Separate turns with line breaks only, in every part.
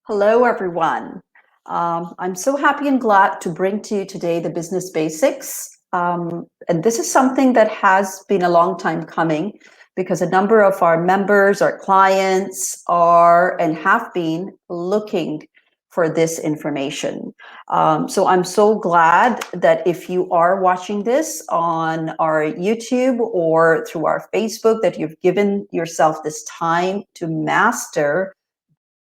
Hello, everyone. I'm so happy and glad to bring to you today the business basics. And this is something that has been a long time coming because a number of our members, our clients are and have been looking for this information. So I'm so glad that if you are watching this on our YouTube or through our Facebook, that you've given yourself this time to master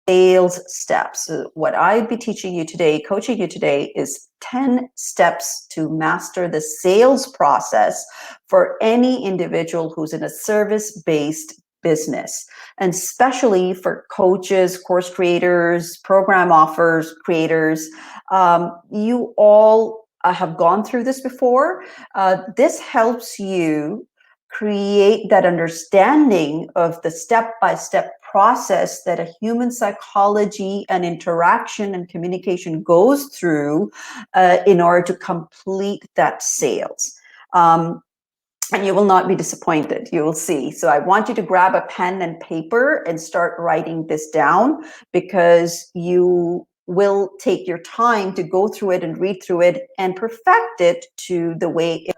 sales steps. So what I'd be teaching you today, coaching you today, is 10 steps to master the sales process for any individual who's in a service-based business, and especially for coaches, course creators, program offers, creators. You all have gone through this before. This helps you create that understanding of the step-by-step process that a human psychology and interaction and communication goes through in order to complete that sales. And you will not be disappointed, you will see. So I want you to grab a pen and paper and start writing this down, because you will take your time to go through it and read through it and perfect it to the way it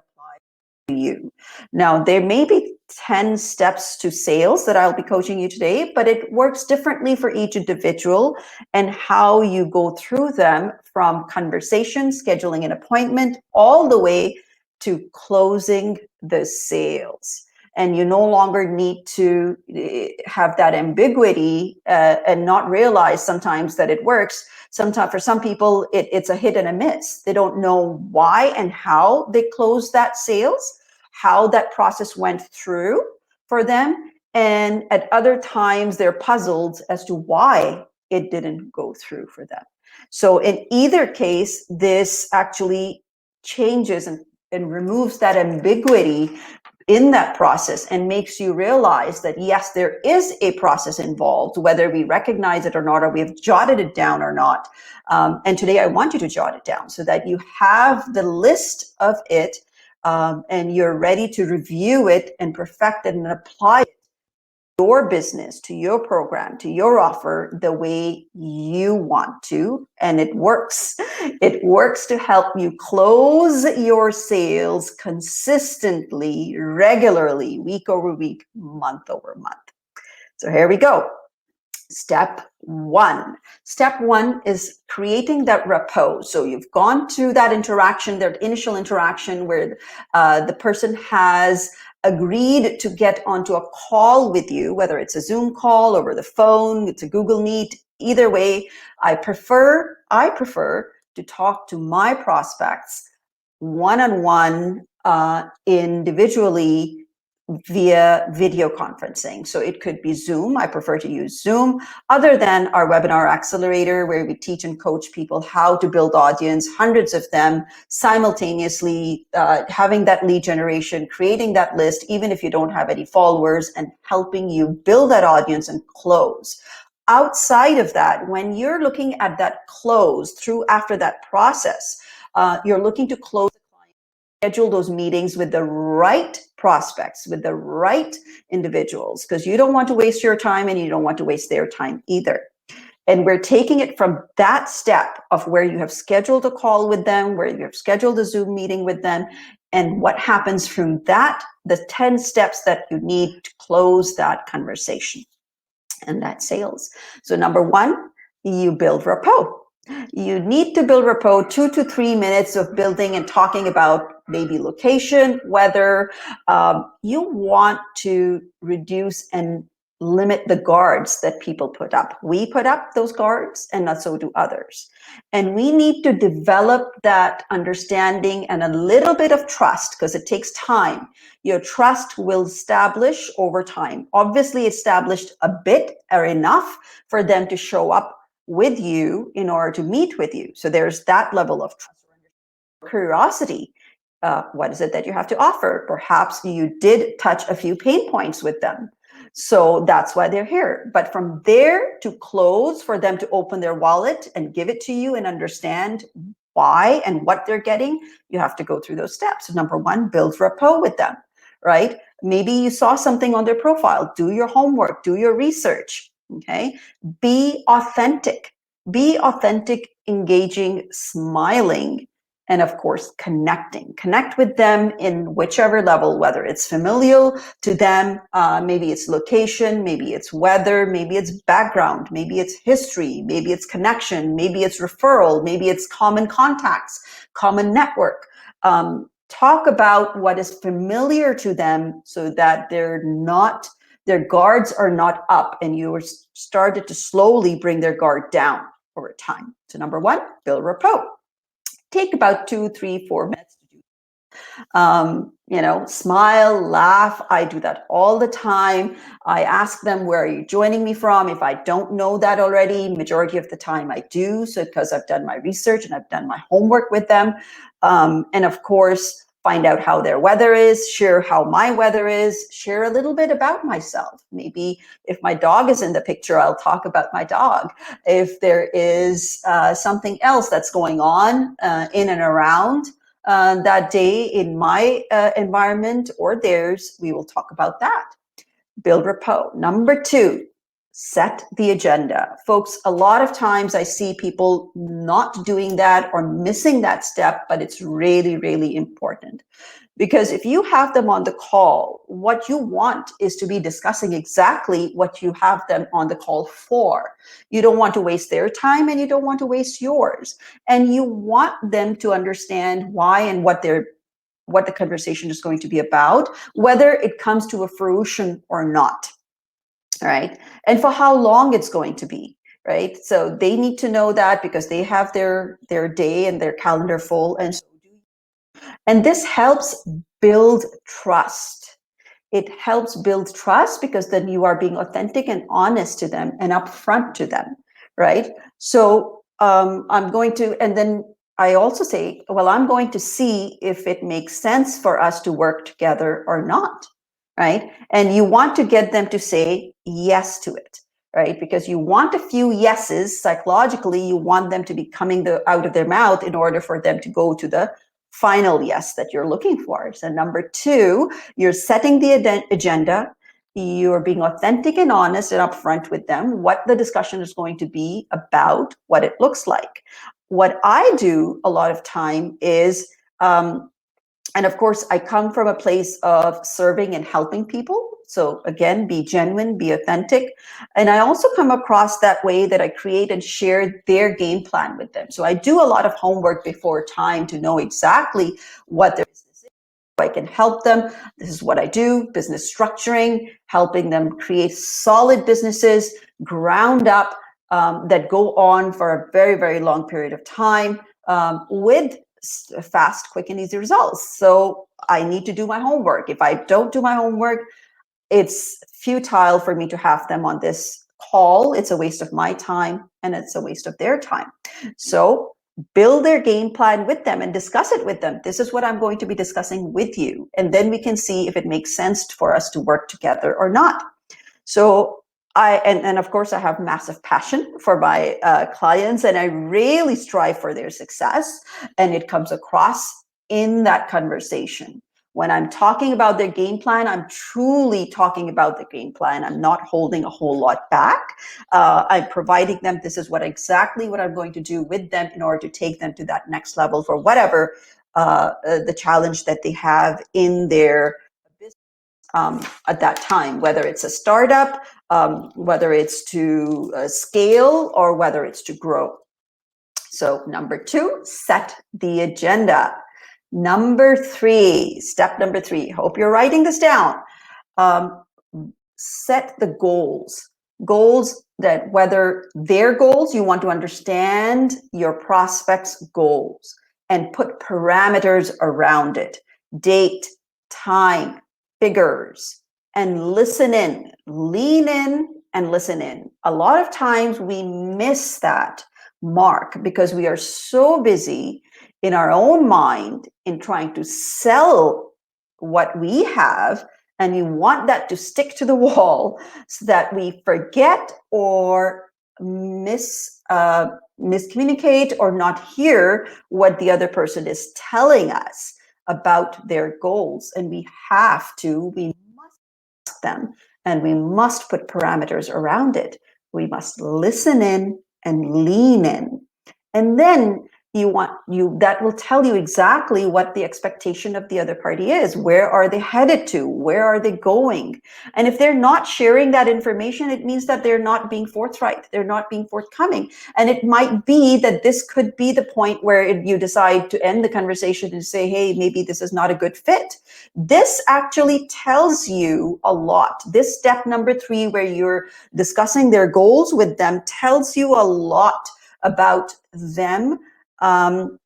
you. Now, there may be 10 steps to sales that I'll be coaching you today, but it works differently for each individual and how you go through them, from conversation, scheduling an appointment, all the way to closing the sales. And you no longer need to have that ambiguity and not realize sometimes that it works. Sometimes for some people, it's a hit and a miss. They don't know why and how they closed that sales, how that process went through for them. And at other times, they're puzzled as to why it didn't go through for them. So in either case, this actually changes and removes that ambiguity in that process and makes you realize that, yes, there is a process involved, whether we recognize it or not, or we have jotted it down or not. And today I want you to jot it down so that you have the list of it, and you're ready to review it and perfect it and apply it to your business, to your program, to your offer the way you want to. And it works. It works to help you close your sales consistently, regularly, week over week, month over month. So here we go. Step one. Step one is creating that rapport. So you've gone through that interaction, that initial interaction where the person has agreed to get onto a call with you, whether it's a Zoom call, over the phone, it's a Google Meet. Either way, I prefer to talk to my prospects one-on-one, individually, via video conferencing. So it could be Zoom. I prefer to use Zoom, other than our webinar accelerator, where we teach and coach people how to build audience, hundreds of them simultaneously, having that lead generation, creating that list, even if you don't have any followers, and helping you build that audience and close. Outside of that, when you're looking at that close through after that process, you're looking to close, schedule those meetings with the right prospects, with the right individuals, because you don't want to waste your time and you don't want to waste their time either. And we're taking it from that step of where you have scheduled a call with them, where you have scheduled a Zoom meeting with them, and what happens from that, the 10 steps that you need to close that conversation and that sales. So number one, you build rapport. You need to build rapport, 2 to 3 minutes of building and talking about maybe location, weather. You want to reduce and limit the guards that people put up. We put up those guards, and not so do others. And we need to develop that understanding and a little bit of trust, because it takes time. Your trust will establish over time. Obviously, established a bit or enough for them to show up with you in order to meet with you. So there's that level of trust. Curiosity. What is it that you have to offer? Perhaps you did touch a few pain points with them. So that's why they're here. But from there to close, for them to open their wallet and give it to you and understand why and what they're getting, you have to go through those steps. So number one, build rapport with them, right? Maybe you saw something on their profile. Do your homework, do your research. Okay, be authentic. Be authentic, engaging, smiling, and of course, connecting. Connect with them in whichever level, whether it's familial to them, maybe it's location, maybe it's weather, maybe it's background, maybe it's history, maybe it's connection, maybe it's referral, maybe it's common contacts, common network. Talk about what is familiar to them so that their guards are not up, and you are started to slowly bring their guard down over time. So number one, build rapport. Take about 2, 3, 4 minutes to do. Smile, laugh. I do that all the time. I ask them, where are you joining me from? If I don't know that already, majority of the time I do, so because I've done my research and I've done my homework with them. And of course, find out how their weather is, share how my weather is, share a little bit about myself. Maybe if my dog is in the picture, I'll talk about my dog. If there is something else that's going on in and around that day in my environment or theirs, we will talk about that. Build rapport. Number two, set the agenda. Folks, a lot of times I see people not doing that or missing that step, but it's really, really important. Because if you have them on the call, what you want is to be discussing exactly what you have them on the call for. You don't want to waste their time and you don't want to waste yours. And you want them to understand why and what the conversation is going to be about, whether it comes to a fruition or not. All right. And for how long it's going to be. Right. So they need to know that because they have their day and their calendar full. And this helps build trust. It helps build trust because then you are being authentic and honest to them and upfront to them, right? So I'm going to, and then I also say, well, I'm going to see if it makes sense for us to work together or not, right? And you want to get them to say yes to it, right? Because you want a few yeses psychologically, you want them to be coming out of their mouth in order for them to go to the final yes that you're looking for. So number two, you're setting the agenda. You're being authentic and honest and upfront with them, what the discussion is going to be about, what it looks like. What I do a lot of time is, and of course, I come from a place of serving and helping people. So again, be genuine, be authentic. And I also come across that way that I create and share their game plan with them. So I do a lot of homework before time to know exactly what their business is. I can help them. This is what I do, business structuring, helping them create solid businesses, ground up, that go on for a very, very long period of time, with fast, quick, and easy results. So I need to do my homework. If I don't do my homework, it's futile for me to have them on this call. It's a waste of my time and it's a waste of their time. So build their game plan with them and discuss it with them. This is what I'm going to be discussing with you. And then we can see if it makes sense for us to work together or not. So and of course, I have massive passion for my clients, and I really strive for their success. And it comes across in that conversation. When I'm talking about their game plan, I'm truly talking about the game plan. I'm not holding a whole lot back. I'm providing them, this is exactly what I'm going to do with them in order to take them to that next level for whatever the challenge that they have in their at that time, whether it's a startup, whether it's to scale, or whether it's to grow. So number two, set the agenda. Number three, step number three, hope you're writing this down. Set the goals. Goals that, whether their goals, you want to understand your prospects' goals and put parameters around it. Date, time, figures, and listen in. Lean in and listen in. A lot of times we miss that mark because we are so busy in our own mind in trying to sell what we have, and you want that to stick to the wall so that we forget or miscommunicate or not hear what the other person is telling us about their goals. And we must ask them, and we must put parameters around it. We must listen in and lean in. And then that will tell you exactly what the expectation of the other party is. Where are they headed to? Where are they going? And if they're not sharing that information, it means that they're not being forthright. They're not being forthcoming. And it might be that this could be the point where you decide to end the conversation and say, hey, maybe this is not a good fit. This actually tells you a lot. This step number 3, where you're discussing their goals with them, tells you a lot about them. And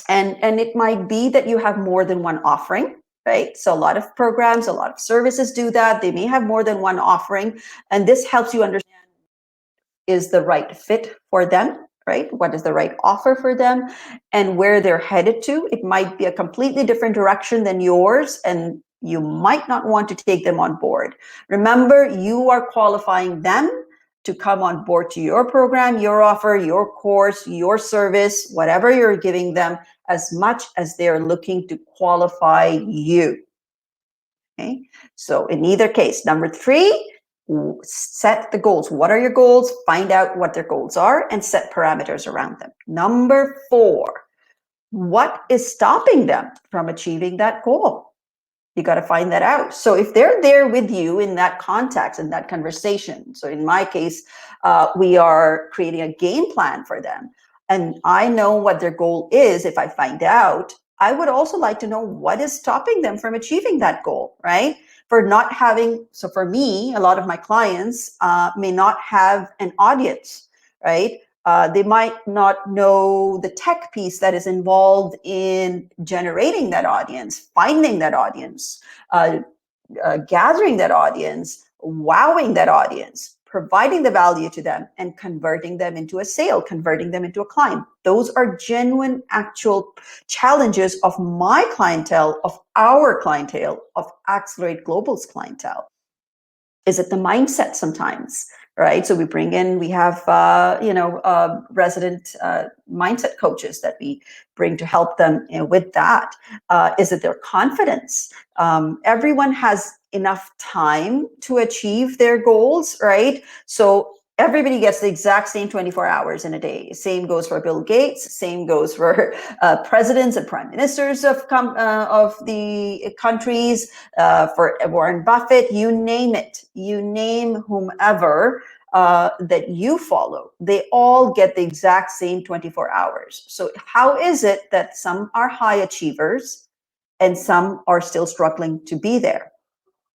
it might be that you have more than one offering, right? So a lot of programs, a lot of services do that. They may have more than one offering, and this helps you understand is the right fit for them, right? What is the right offer for them and where they're headed to. It might be a completely different direction than yours, and you might not want to take them on board. Remember, you are qualifying them to come on board to your program, your offer, your course, your service, whatever you're giving them, as much as they're looking to qualify you. Okay, so in either case, number 3, set the goals. What are your goals? Find out what their goals are and set parameters around them. Number 4, what is stopping them from achieving that goal? You got to find that out. So if they're there with you in that context, in that conversation, so in my case, we are creating a game plan for them, and I know what their goal is. If I find out, I would also like to know what is stopping them from achieving that goal, right? For not having, so for me, a lot of my clients may not have an audience, right? They might not know the tech piece that is involved in generating that audience, finding that audience, gathering that audience, wowing that audience, providing the value to them, and converting them into a sale, converting them into a client. Those are genuine, actual challenges of my clientele, of our clientele, of Accelerate Global's clientele. Is it the mindset sometimes, right? So we have resident mindset coaches that we bring to help them with that. Is it their confidence? Everyone has enough time to achieve their goals, right? So everybody gets the exact same 24 hours in a day. Same goes for Bill Gates. Same goes for presidents and prime ministers of the countries, for Warren Buffett, you name it. You name whomever that you follow. They all get the exact same 24 hours. So how is it that some are high achievers and some are still struggling to be there,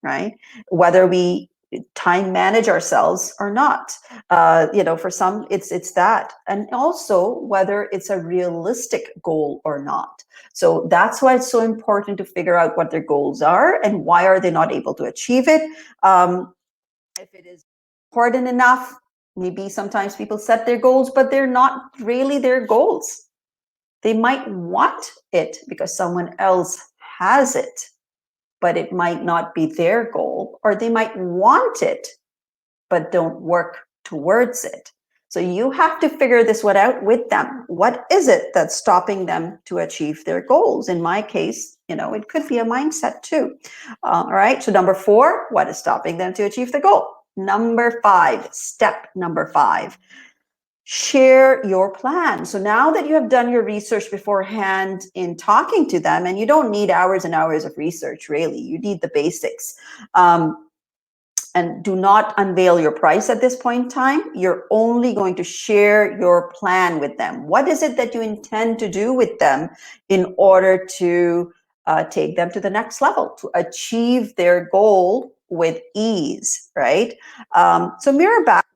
right? Whether we time manage ourselves or not. For some, it's that. And also whether it's a realistic goal or not. So that's why it's so important to figure out what their goals are and why are they not able to achieve it. If it is important enough, maybe sometimes people set their goals, but they're not really their goals. They might want it because someone else has it, but it might not be their goal, or they might want it, but don't work towards it. So you have to figure this one out with them. What is it that's stopping them to achieve their goals? In my case, it could be a mindset too. All right, so number 4, what is stopping them to achieve the goal? Number 5, step number 5. Share your plan. So now that you have done your research beforehand in talking to them, and you don't need hours and hours of research, really, you need the basics. And do not unveil your price at this point in time. You're only going to share your plan with them. What is it that you intend to do with them in order to take them to the next level, to achieve their goal with ease, right? So mirror back.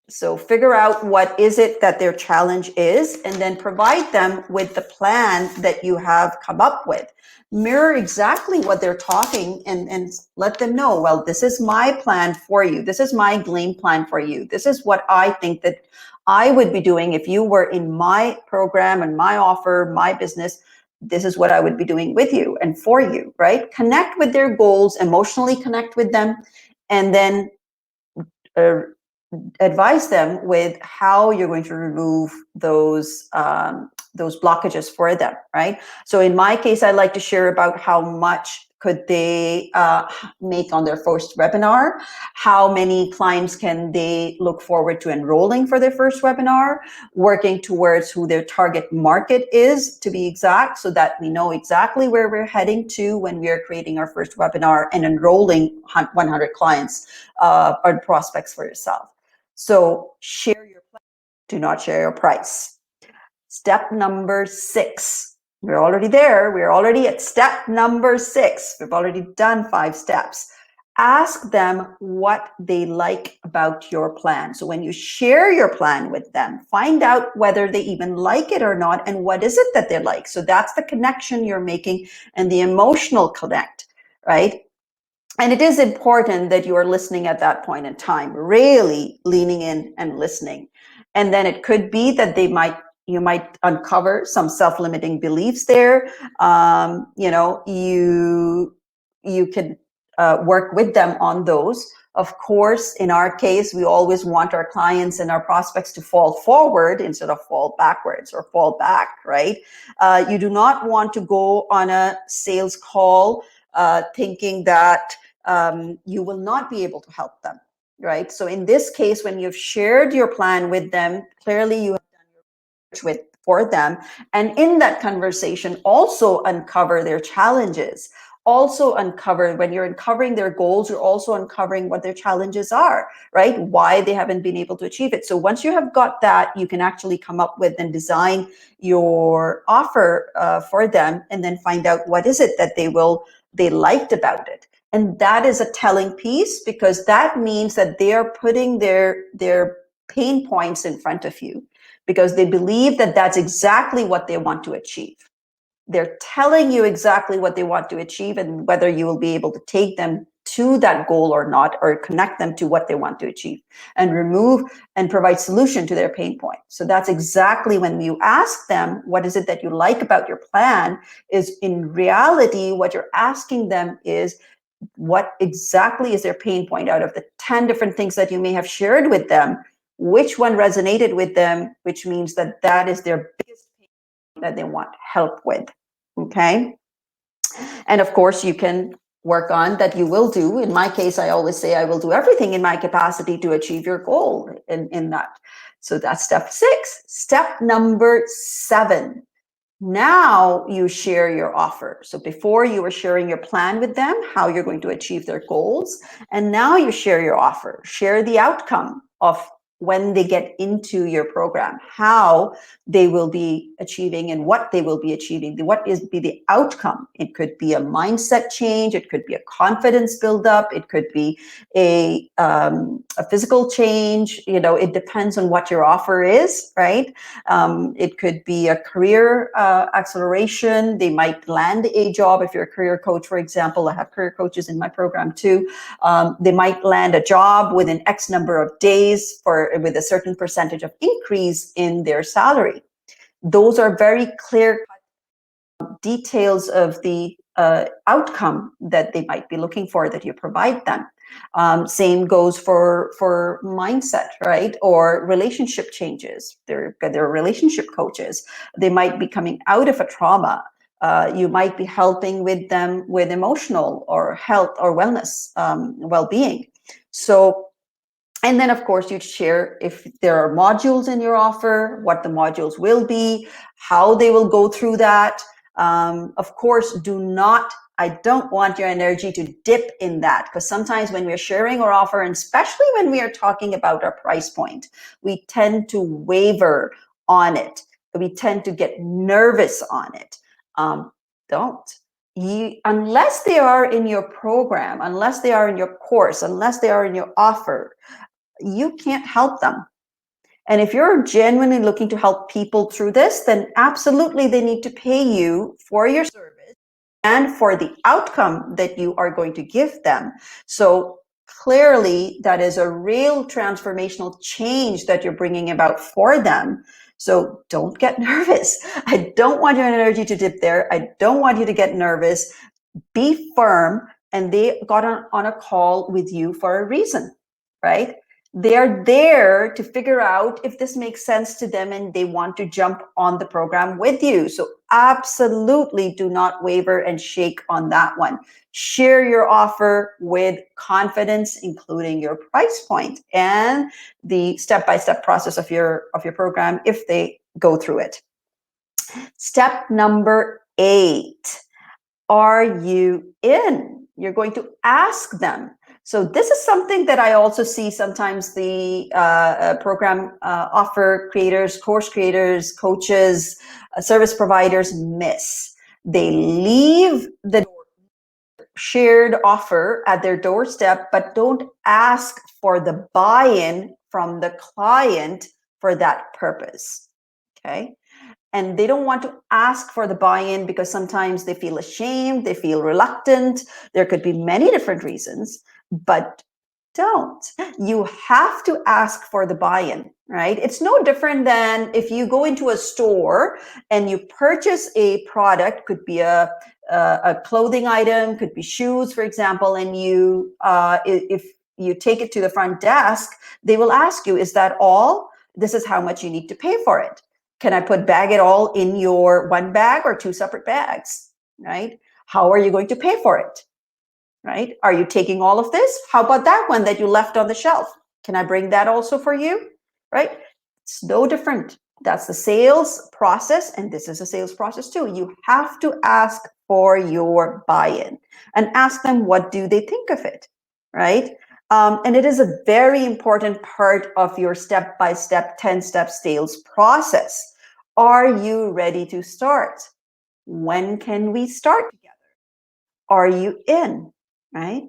So figure out what is it that their challenge is, and then provide them with the plan that you have come up with. Mirror exactly what they're talking and let them know, well, this is my plan for you. This is my game plan for you. This is what I think that I would be doing if you were in my program and my offer, my business. This is what I would be doing with you and for you, right? Connect with their goals, emotionally connect with them, and then advise them with how you're going to remove those blockages for them, right? So in my case, I like to share about how much could they make on their first webinar? How many clients can they look forward to enrolling for their first webinar? Working towards who their target market is, to be exact, so that we know exactly where we're heading to when we are creating our first webinar and enrolling 100 clients or prospects for yourself. So share your plan, do not share your price. Step number 6. We're already there. We're already at step number 6. We've already done 5 steps. Ask them what they like about your plan. So when you share your plan with them, find out whether they even like it or not, and what is it that they like. So that's the connection you're making and the emotional connect, right? And it is important that you are listening at that point in time, really leaning in and listening. And then it could be that you might uncover some self-limiting beliefs there. You can work with them on those. Of course, in our case, we always want our clients and our prospects to fall forward instead of fall backwards or fall back, right? You do not want to go on a sales call thinking that you will not be able to help them, right? So in this case, when you've shared your plan with them, clearly you have done your research for them, and in that conversation, also uncover their challenges. Also uncover, when you're uncovering their goals, you're also uncovering what their challenges are, right? Why they haven't been able to achieve it. So once you have got that, you can actually come up with and design your offer for them, and then find out what is it that they liked about it. And that is a telling piece, because that means that they are putting their pain points in front of you, because they believe that that's exactly what they want to achieve. They're telling you exactly what they want to achieve, and whether you will be able to take them to that goal or not, or connect them to what they want to achieve, and remove and provide solution to their pain point. So that's exactly when you ask them, what is it that you like about your plan, is in reality, what you're asking them is, what exactly is their pain point out of the 10 different things that you may have shared with them? Which one resonated with them, which means that that is their biggest pain point that they want help with, okay? And of course, you can work on that. You will do, in my case, I always say I will do everything in my capacity to achieve your goal in that. So that's step 6. Step number 7. Now you share your offer. So before you were sharing your plan with them, how you're going to achieve their goals. And now you share your offer, share the outcome of when they get into your program, how they will be achieving and what they will be achieving, what is be the outcome. It could be a mindset change, it could be a confidence buildup, it could be a physical change. It depends on what your offer is, right? It could be a career acceleration. They might land a job. If you're a career coach, for example, I have career coaches in my program too. They might land a job within X number of days with a certain percentage of increase in their salary. Those are very clear details of the outcome that they might be looking for, that you provide them. Same goes for mindset, right? Or relationship changes. They're relationship coaches. They might be coming out of a trauma. You might be helping with them with emotional or health or wellness, well-being. So, and then of course you'd share if there are modules in your offer, what the modules will be, how they will go through that. Of course, I don't want your energy to dip in that, because sometimes when we're sharing our offer, and especially when we are talking about our price point, we tend to waver on it. We tend to get nervous on it. Don't. Unless they are in your program, unless they are in your course, unless they are in your offer, you can't help them. And if you're genuinely looking to help people through this, then absolutely they need to pay you for your service and for the outcome that you are going to give them. So clearly that is a real transformational change that you're bringing about for them. So don't get nervous. I don't want your energy to dip there. I don't want you to get nervous. Be firm. And they got on a call with you for a reason, right? They are there to figure out if this makes sense to them and they want to jump on the program with you. So absolutely do not waver and shake on that one. Share your offer with confidence, including your price point and the step-by-step process of your program if they go through it. Step number 8. Are you in? You're going to ask them. So this is something that I also see sometimes the program offer creators, course creators, coaches, service providers miss. They leave the shared offer at their doorstep, but don't ask for the buy-in from the client for that purpose. Okay. And they don't want to ask for the buy-in because sometimes they feel ashamed, they feel reluctant. There could be many different reasons, but don't. You have to ask for the buy-in, right? It's no different than if you go into a store and you purchase a product, could be a clothing item, could be shoes, for example, and you, if you take it to the front desk, they will ask you, is that all? This is how much you need to pay for it. Can I bag it all in your one bag or 2 separate bags, right? How are you going to pay for it, right? Are you taking all of this? How about that one that you left on the shelf? Can I bring that also for you, right? It's no different. That's the sales process, and this is a sales process too. You have to ask for your buy-in and ask them, what do they think of it, right? And it is a very important part of your step-by-step 10-step sales process. Are you ready to start? When can we start together? Are you in, right?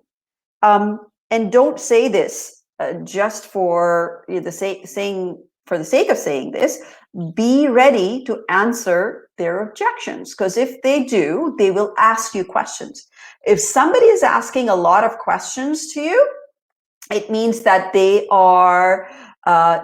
And don't say this just for the sake of saying this. Be ready to answer their objections, because if they do, they will ask you questions. If somebody is asking a lot of questions to you, it means that they are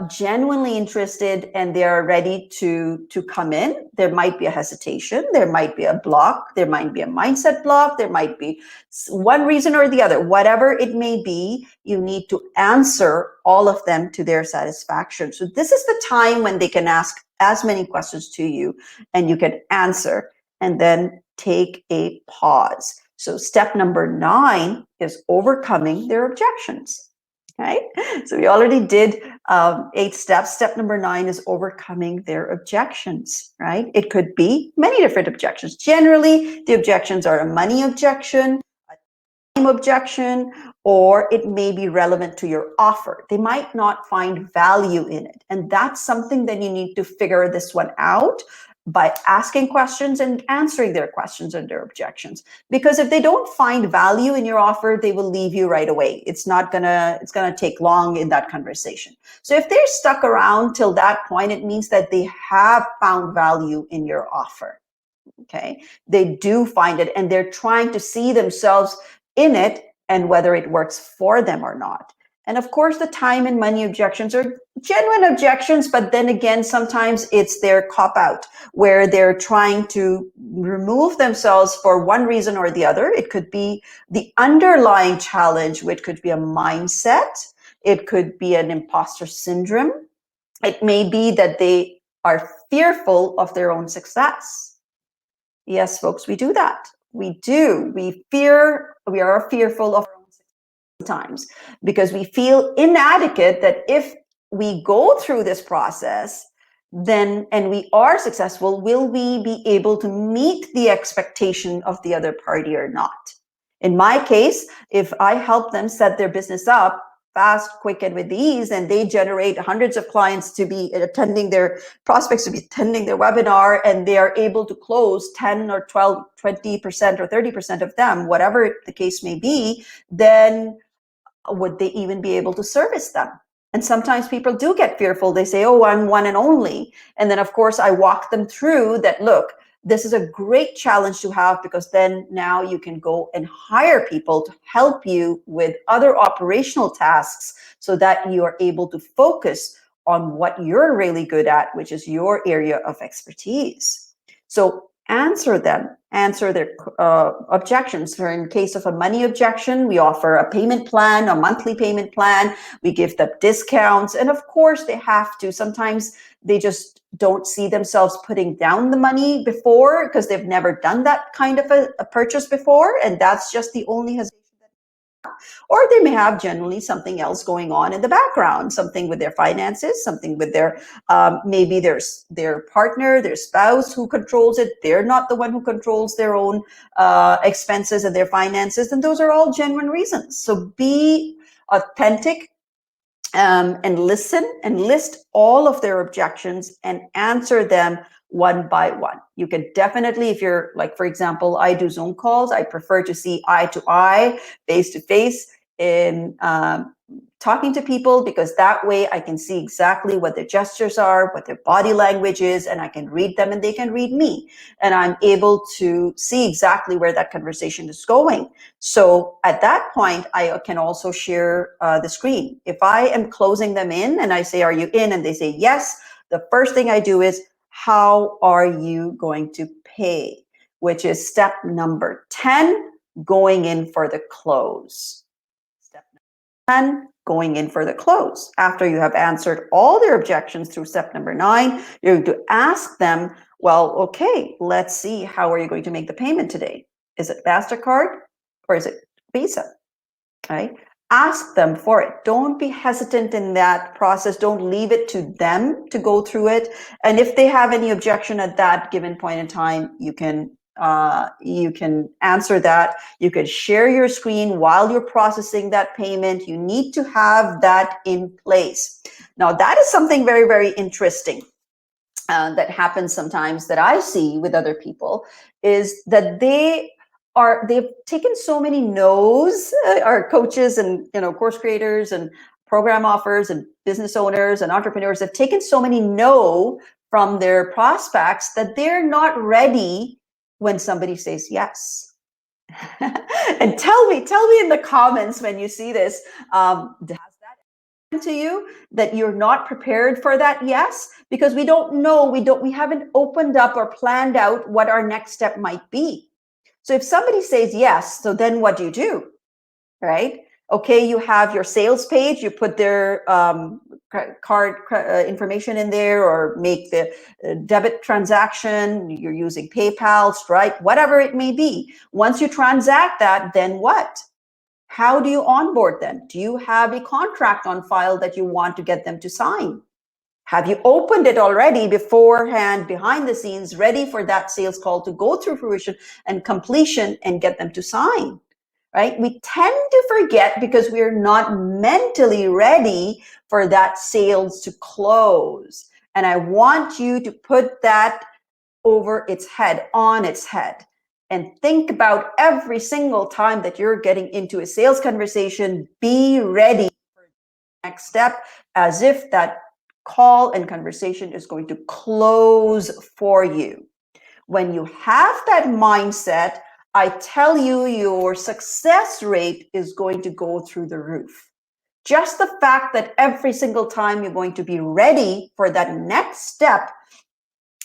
genuinely interested and they are ready to come in. There might be a hesitation, there might be a block, there might be a mindset block, there might be one reason or the other. Whatever it may be, you need to answer all of them to their satisfaction. So this is the time when they can ask as many questions to you and you can answer, and then take a pause. So step number 9 is overcoming their objections. Right? So we already did 8 steps. Step number 9 is overcoming their objections, right? It could be many different objections. Generally, the objections are a money objection, a time objection, or it may be relevant to your offer. They might not find value in it. And that's something that you need to figure this one out by asking questions and answering their questions and their objections. Because if they don't find value in your offer, they will leave you right away. It's gonna take long in that conversation. So if they're stuck around till that point, it means that they have found value in your offer. Okay, they do find it and they're trying to see themselves in it and whether it works for them or not. And of course, the time and money objections are genuine objections, but then again, sometimes it's their cop-out where they're trying to remove themselves for one reason or the other. It could be the underlying challenge, which could be a mindset. It could be an imposter syndrome. It may be that they are fearful of their own success. Yes, folks, we do that. We do. We are fearful of our own times because we feel inadequate that if we go through this process, then, and we are successful, will we be able to meet the expectation of the other party or not? In my case, if I help them set their business up fast, quick, and with ease, and they generate hundreds of clients to be attending their prospects, to be attending their webinar, and they are able to close 10 or 12, 20% or 30% of them, whatever the case may be, then would they even be able to service them? And sometimes people do get fearful. They say, oh, I'm one and only. And then, of course, I walk them through that, look, this is a great challenge to have, because then now you can go and hire people to help you with other operational tasks so that you are able to focus on what you're really good at, which is your area of expertise. So answer them, answer their objections. For in case of a money objection, we offer a payment plan, a monthly payment plan. We give them discounts. And of course, they have to. Sometimes they just don't see themselves putting down the money before because they've never done that kind of a purchase before. And that's just the only hesitation. Or they may have generally something else going on in the background, something with their finances, something with their maybe their partner, their spouse who controls it. They're not the one who controls their own expenses and their finances. And those are all genuine reasons. So be authentic and listen and list all of their objections and answer them one by one. You can definitely, if you're like, for example, I do Zoom calls. I prefer to see eye to eye, face to face in talking to people, because that way I can see exactly what their gestures are, what their body language is, and I can read them and they can read me. And I'm able to see exactly where that conversation is going. So at that point, I can also share the screen. If I am closing them in and I say, are you in? And they say yes, the first thing I do is, how are you going to pay? Which is step number 10, going in for the close. Step number 10, going in for the close. After you have answered all their objections through step number 9, you're going to ask them, well, okay, let's see, how are you going to make the payment today? Is it MasterCard or is it Visa? Right? Ask them for it. Don't be hesitant in that process. Don't leave it to them to go through it. And if they have any objection at that given point in time, you can answer that. You can share your screen while you're processing that payment. You need to have that in place. Now, that is something very, very interesting that happens sometimes that I see with other people, is that they've taken so many no's, our coaches and course creators and program offers and business owners and entrepreneurs have taken so many no from their prospects that they're not ready when somebody says yes. And tell me in the comments when you see this, has that to you that you're not prepared for that yes? Because we don't know, we haven't opened up or planned out what our next step might be. So if somebody says yes, so then what do? Right? Okay, you have your sales page, you put their card information in there, or make the debit transaction, you're using PayPal, Stripe, whatever it may be. Once you transact that, then what? How do you onboard them? Do you have a contract on file that you want to get them to sign? Have you opened it already beforehand, behind the scenes, ready for that sales call to go through fruition and completion and get them to sign? Right? We tend to forget because we're not mentally ready for that sales to close. And I want you to put that over its head, on its head, and think about every single time that you're getting into a sales conversation, be ready for the next step as if that call and conversation is going to close for you. When you have that mindset, I tell you, your success rate is going to go through the roof. Just the fact that every single time you're going to be ready for that next step,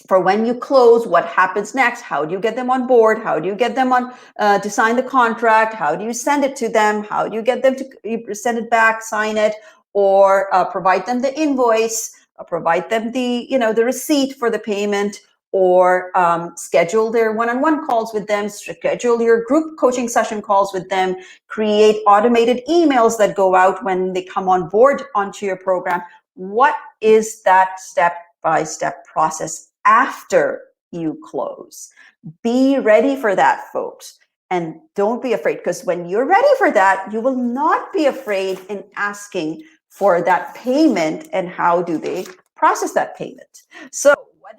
for when you close, what happens next? How do you get them on board? How do you get them on to sign the contract? How do you send it to them? How do you get them to send it back, sign it, or provide them the invoice, provide them the the receipt for the payment, or schedule their one-on-one calls with them, schedule your group coaching session calls with them, create automated emails that go out when they come on board onto your program. What is that step-by-step process after you close? Be ready for that, folks. And don't be afraid, because when you're ready for that, you will not be afraid in asking for that payment and how do they process that payment. So what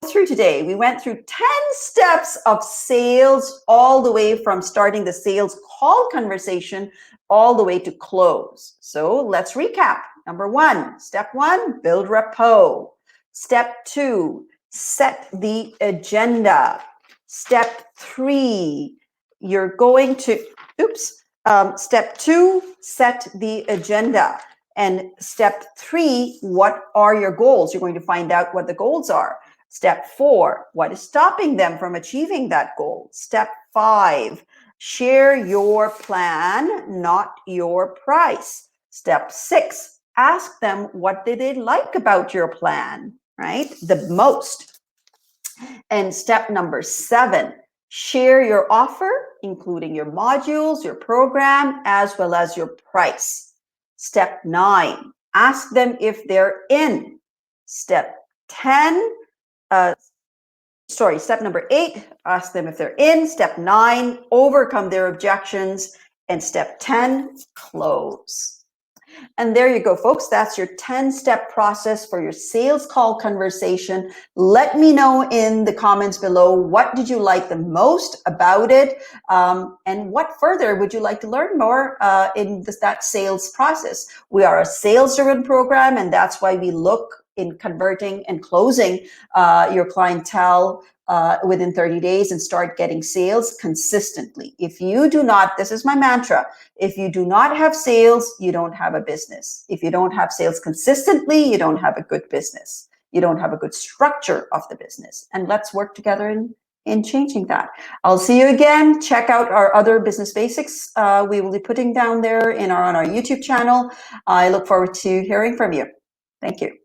through today, we went through 10 steps of sales, all the way from starting the sales call conversation all the way to close. So let's recap. Number 1, step 1, build rapport. Step 2, set the agenda. Step 3, you're going to, step 2, set the agenda. And step 3, what are your goals? You're going to find out what the goals are. Step 4, what is stopping them from achieving that goal? Step 5, share your plan, not your price. Step 6, ask them what did they like about your plan, right? The most. And step number 7, share your offer, including your modules, your program, as well as your price. Step 9, ask them if they're in. Step 10, step number 8, ask them if they're in. Step 9, overcome their objections. And step 10, close. And there you go, folks. That's your 10-step process for your sales call conversation. Let me know in the comments below, what did you like the most about it? And what further would you like to learn more in that sales process? We are a sales-driven program, and that's why we look in converting and closing your clientele within 30 days and start getting sales consistently. If you do not, this is my mantra, if you do not have sales, you don't have a business. If you don't have sales consistently, you don't have a good business. You don't have a good structure of the business. And let's work together in changing that. I'll see you again. Check out our other business basics. We will be putting down there on our YouTube channel. I look forward to hearing from you. Thank you.